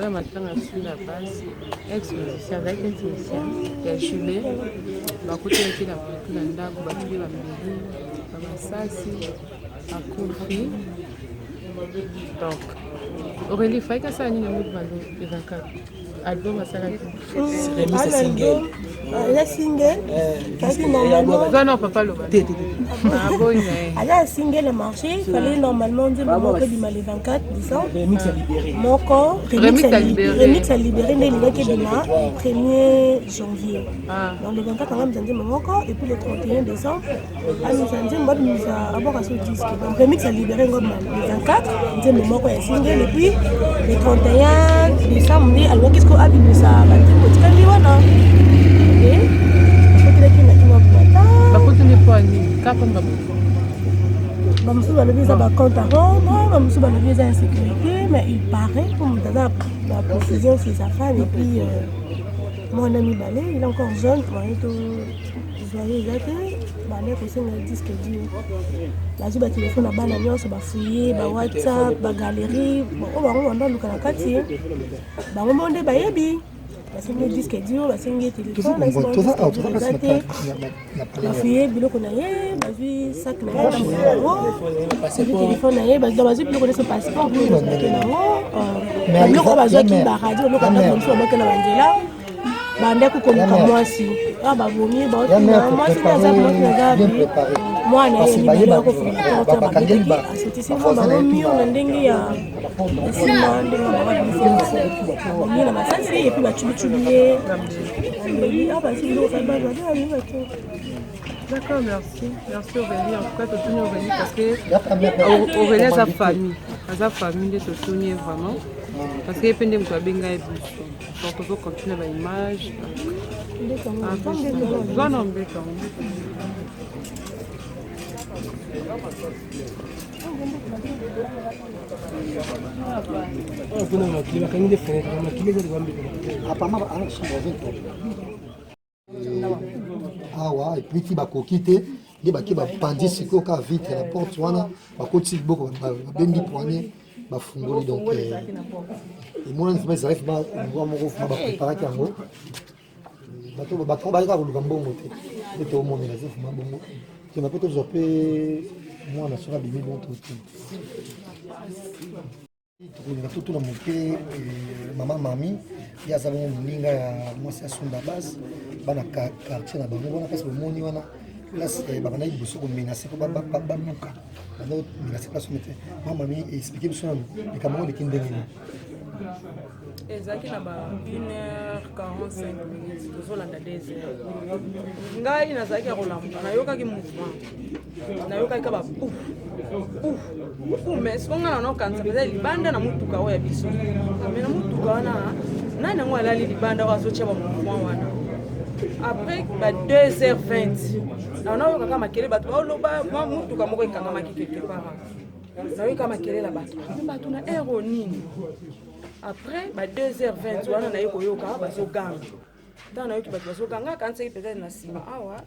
Matanga sur la base, ex-musicien avec un musicien, il a joué, il a coûté un peu la ndako, il a tué la mairie, il a massassi, il a couvert. Donc, Aurélie, il fallait que ça ait une autre valeur, le 24. Album à Salaki. C'est single. La single. Parce que normalement. Non, papa, le la single marché. Il fallait normalement dire le 24 décembre. Remix à libérer. Remix à libérer. Mais il est le 1er janvier. Donc le 24, on a dit et puis le 31 décembre, on a dit nous avons ce disque. Donc remix à libérer le 24, on dit le single. Et puis le 31 décembre, on dit alors qu'est-ce qu'on a dit ça? Mais il paraît comme la précision c'est sa femme et puis mon ami Balé, il est encore jeune, joyeux Balé c'est un disque dur. La joue téléphone à Balagnon, ça va fouiller, WhatsApp, galerie, on va le quartier. On va demander Bayebi. C'est un disque dur, c'est un téléphone, la fille, bilo qu'on a eu, ma vie, sac, le téléphone, dans ma vie, bilo qu'on a ce passeport, mais le roi va jouer qui va radio, le roi va jouer qui va là. Bande ko comme moi si ba vomi ba moi si na moi na yeli ba ko fona ba kangeli ba c'était c'est moi ba mi on ndenge ya sima ndenge ba ni na masasi et puis ba chubichubier ba si lo fa ba D'accord, merci. Merci Aurélie. En tout cas, tu as Aurélie parce que Aurélie a sa famille. Sa famille de se souvenir vraiment. Parce que pendant que tu as bien gagné, donc il faut continuer l'image. Non, awa et puis ba kokite les ba ki ba pandi siko ka vitre la porte wana ba koti boko ba bengi poignet ba fungoli donc et moi on fait ça arrive ba on va ba préparer kango bato ba ba ka luka mbongo te to mo mena zef ma bongo tu n'a pas toujours pe moi na sera bimi bon tout tout na moke mama mami ya zaba moninga ya mwasi asunda base bana quartier na bango wana parce que moni wana place bana ibuso ko menacer ko ba muka bana menacer place mete mama mami expliquer biso na le cameroun de kindenge ezaki na ba 1h45 minutes tozolanda 2h ngai nazalaki kolamba nayokaki mouvement nayokaki ka ba mais sikonga na nokanisa peza libanda na mutuka oyo ya biso mais na mutuka wana nani yango alali libanda oyo azotia ba mouvement wana après ba 2h20 naoyoka kaka makele bato baoloba mutuka moko ekangamaki quelque part nayoka makele la bato na ero nini après ba 2h20 wana naye koyoka bazoganga ntango nayoki bato bazoganga kanisaki peut-être na nsima awa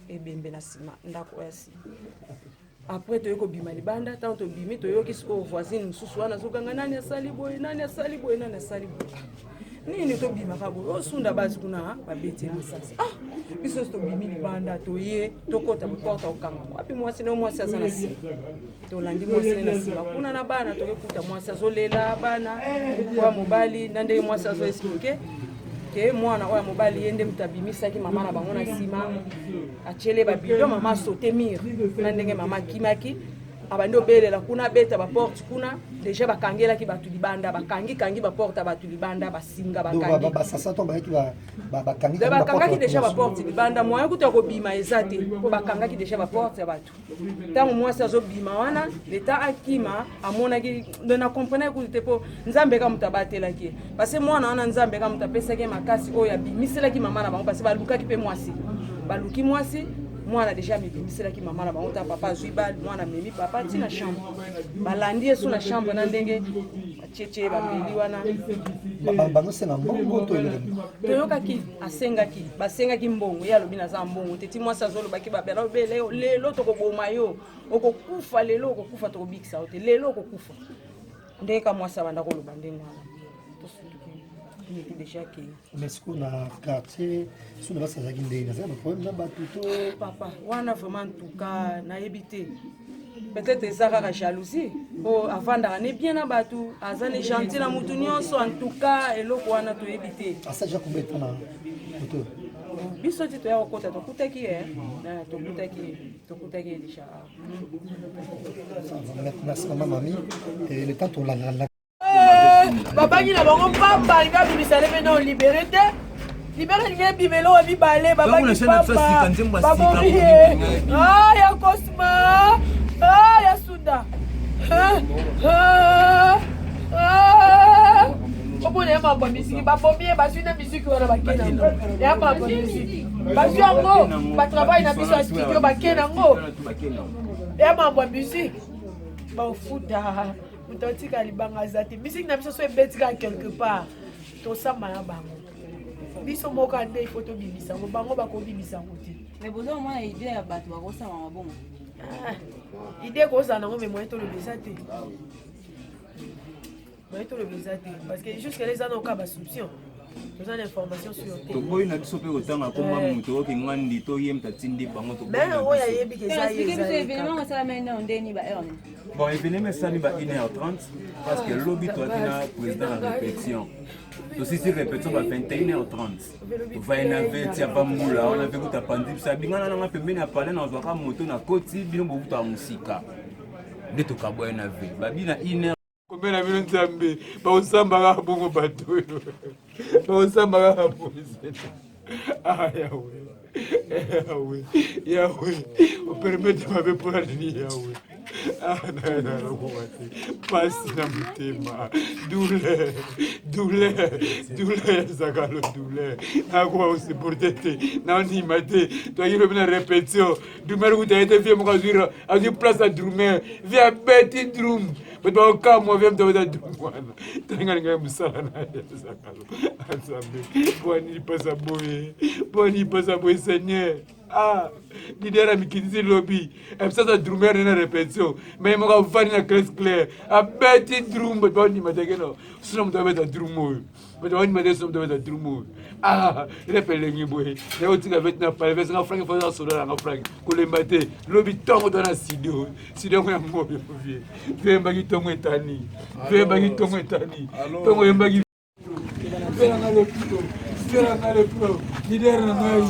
ebembe na nsima ndako ya nsima après toyoki kobima libanda ntango tobimi toyoki sikoyo voisine mosusu wana azoganga nani asali boye nini tobimaka boye osunda basi kuna babeti masasi biso tobimi libanda toye tokota porte okanga wapi mwasi na mwasi aza na nsima tolandi mwasi na nsima kuna na bana tokekuta mwasi azolela bana kwa mobali na ndenge mwasi azoexplike ke mwana oyo mobali ye nde moto abimisaki mama na bango na nsima atiele babido mama asote mire na ndenge mama akimaki abandi obelela kuna abeta baporte kuna deja bakangelaki bato libanda bakangi baporte ya bato libanda basinga bakangaki deja baporte libanda moyen kuta kobima eza te mpo bakangaki deja baporte ya bato ntango mwasi azobima wana leta akima amonaki na comprene kuti te mpo nzambe ka moto abatelaki parce mwana wana nzambe ka moto apesaki makasi oyo abimiselaki mama na bango parce balukaki mpe mwasi baluki mwasi mwana deja mibimiselaki mama na bango ta papa azwi bal mwana memi papa ti na chambre balandi yesu na chambre na ndenge tchétché bambeli wana bango senga mbongo to toyokaki basengaki mbongo ye alobi naza mbongo teti mwasi azolobaki babela obe lelo tokoboma yo okokufa lelo okokufa tokobikisa yo te lelo okokufa ndeka mwasi abanda koloba ndenge wana mais ce qu'on a quartier sur le bas azaki ndenge naza na problème na bato to papa wana vraiment en tout cas nayebi te peut-être eza kaka jalousie po avandaka ne bien na bato aza ne gentil na mutu nyonso en tout cas eloko wana toyebi te asa déjà combien de temps na moto biso ti toya kokota tokutaki ye tokutaki ye déjà merci maman mami le temps tolangana babangi na bango pamba linga bimisa lebe na olibere te libere linga bimelo wa mibale babangi pamba babomi ye ya Cosma ya Sunda obona ya mambo misiki babomi ye bazwi na misiki wana bakena ya mambo misiki bazwi yango batravaille na biso ya studio bakena yango ya mambo ya musiki bafuta mutu atika libanga aza te misiki na biso so ebetika quelque part tosamba na bango biso moko nde ifo tobimisa yango bango bakobimisa yango te mais bozo mwana idée ya bato bakosamba mabongo idée kozala nango mais moyen toloba eza te moyen toloba eza te parce que jusque là eza na oka basomption toza na information sur te toboyi na biso mpe kotanga komba moto okengandi toyemta tindi bango mais oyo ayebi ke eza événement osalama nao ndeni ba heure bon événement esali ba 1h30 parce que lobi toaki na président ya répétition tosisi répétition ba 21h30 tovai na veti ya bambula wana mpe kuta pandi biso abingana nanga pembeni ya pale nazwaka moto na koti bino bokutaka mosika nde tokaboya na ve babi na 1h komena bino nzambe baosambaka bongo bato oyo baosambaka bongo yawe opermete mabe mpona nini yawe pasi na motema douleur ezaka lo douleur nakoka kosuporte te naonima te toyaki lobi na répétition drumer kuta ete vie moko azwi place ya drumer vie abeti drum bato bakokamwa vie mtobeta drum wana talingalingai mosala na ye ezaka lo nzambe mponi pasa boye seigneur lidera mikitisi lobi ebisasa drumer nena répétition mais moko avandi na classe claire abeti drum bato baonima te keno sina moto abeta drum oyo bato baonima te sina moto abeta drum oyo repelengi boye nayotika veti na pale vesanga franki fosa soda nanga franki kolemba te lobi ntongo to na studio yango ya moyo vie yembaki ntongo etani ntongo yembaki veranga lepito veranga lepito lidera na ngai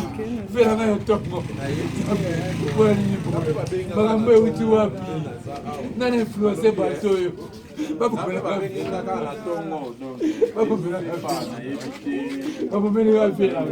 veranga yo ntongo wanini boye makambo euti wapi nani influence bato oyo babomelaka vela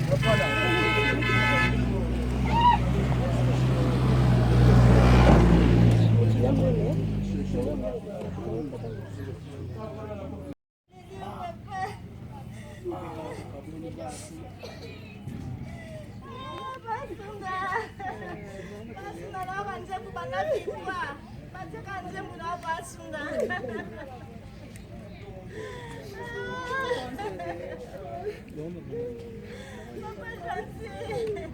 Papa gentil,